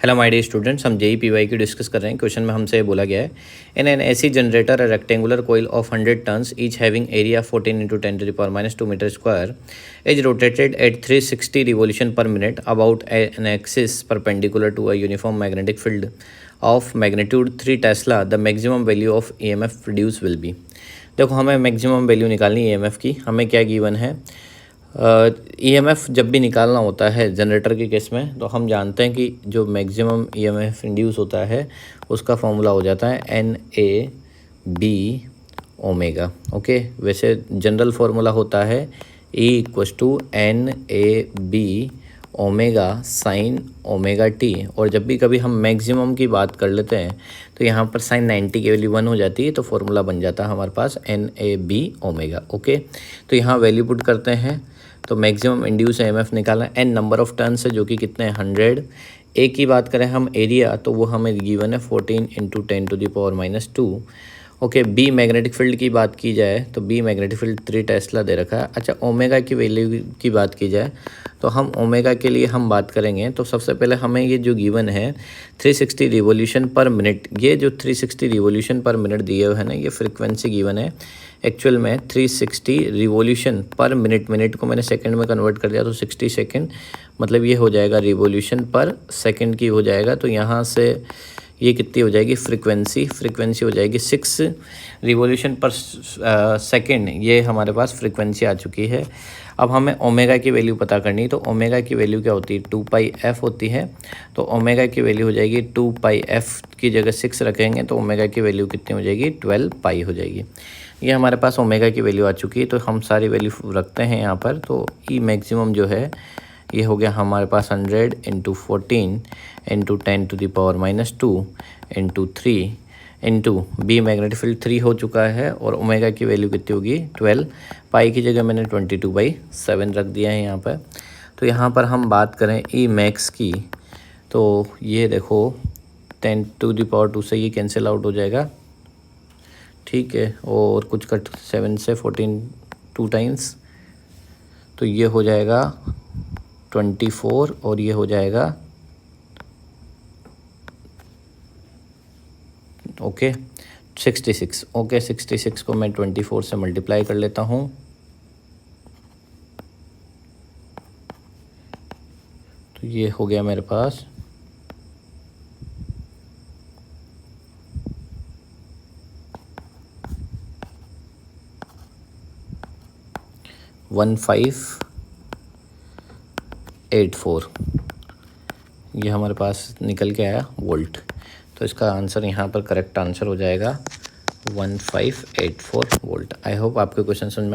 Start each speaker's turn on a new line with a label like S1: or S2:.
S1: Hello my dear students, हम JEE PY की discuss कर रहे हैं। क्वेश्चन में हमसे बोला गया है in an AC generator a rectangular coil of 100 turns each having area 14 into 10⁻² metre square is rotated at 360 revolution per minute about an axis perpendicular to a uniform magnetic field of magnitude 3 tesla the maximum value of EMF produce will be. देखो, हमें maximum value निकालनी है EMF की। हमें क्या given है, EMF जब भी निकालना होता है जनरेटर के केस में, तो हम जानते हैं कि जो मैक्सिमम EMF इंड्यूस होता है उसका फॉर्मूला हो जाता है NAB ओमेगा। ओके, वैसे जनरल फार्मूला होता है E = NAB omega sine omega T. और जब भी कभी हम मैक्सिमम की बात कर लेते हैं तो यहाँ पर साइन 90 की वैल्यू 1 हो जाती है, तो फार्मूला बन जाता है हमारे पास NAB ओमेगा। ओके, तो यहाँ वैल्यू पुट करते हैं तो मैक्सिमम इंड्यूस EMF निकालना n नंबर ऑफ टर्न्स है जो कि कितने 100। ए की बात करें हम एरिया, तो वो हमें गिवन है 14 × 10⁻²। ओके, बी मैग्नेटिक फील्ड की बात की जाए तो बी मैग्नेटिक फील्ड 3 टेस्ला दे रखा है। अच्छा, ओमेगा की वैल्यू की बात की जाए तो हम ओमेगा के लिए हम बात करेंगे। तो सबसे पहले हमें ये जो गिवन है 360 रिवोल्यूशन पर मिनट, ये जो 360 रिवोल्यूशन पर मिनट दिए हुए है ना, ये फ्रीक्वेंसी गिवन है। एक्चुअल में 360 रिवोल्यूशन पर मिनट, मिनट को मैंने सेकंड में कन्वर्ट कर दिया तो 60 सेकंड, मतलब ये हो जाएगा रिवोल्यूशन पर सेकंड की हो जाएगा। तो यहाँ से ये कितनी हो जाएगी फ्रीक्वेंसी हो जाएगी 6 रिवोल्यूशन पर सेकंड। ये हमारे पास फ्रीक्वेंसी आ चुकी है। अब हमें ओमेगा की वैल्यू पता करनी है, तो ओमेगा की वैल्यू क्या होती है 2πf होती है। तो ओमेगा की वैल्यू हो जाएगी 2πf की जगह 6 रखेंगे तो ओमेगा की वैल्यू कितनी हो जाएगी 12π हो जाएगी। ये हमारे पास ओमेगा की वैल्यू आ चुकी है, तो हम सारी वैल्यू रखते हैं यहाँ पर। तो ई मैक्सिमम जो है ये हो गया हमारे पास 100 × 14 × 10⁻² × 3 इंटू बी मैग्नेटिक फील्ड 3 हो चुका है और ओमेगा की वैल्यू कितनी होगी 12। पाई की जगह मैंने 22/7 रख दिया है यहाँ पर। तो यहाँ पर हम बात करें ई मैक्स की, तो ये देखो 10⁻² से ये कैंसिल आउट हो जाएगा, ठीक है। और कुछ कट 7 से 14 2 टाइम्स, तो ये हो जाएगा 24 और ये हो जाएगा ओके 66। ओके, 66 को मैं 24 से मल्टीप्लाई कर लेता हूँ, तो ये हो गया मेरे पास 1584। ये हमारे पास निकल के आया वोल्ट। तो इसका आंसर यहाँ पर करेक्ट आंसर हो जाएगा 1584 वोल्ट। आई होप आपके क्वेश्चन समझ में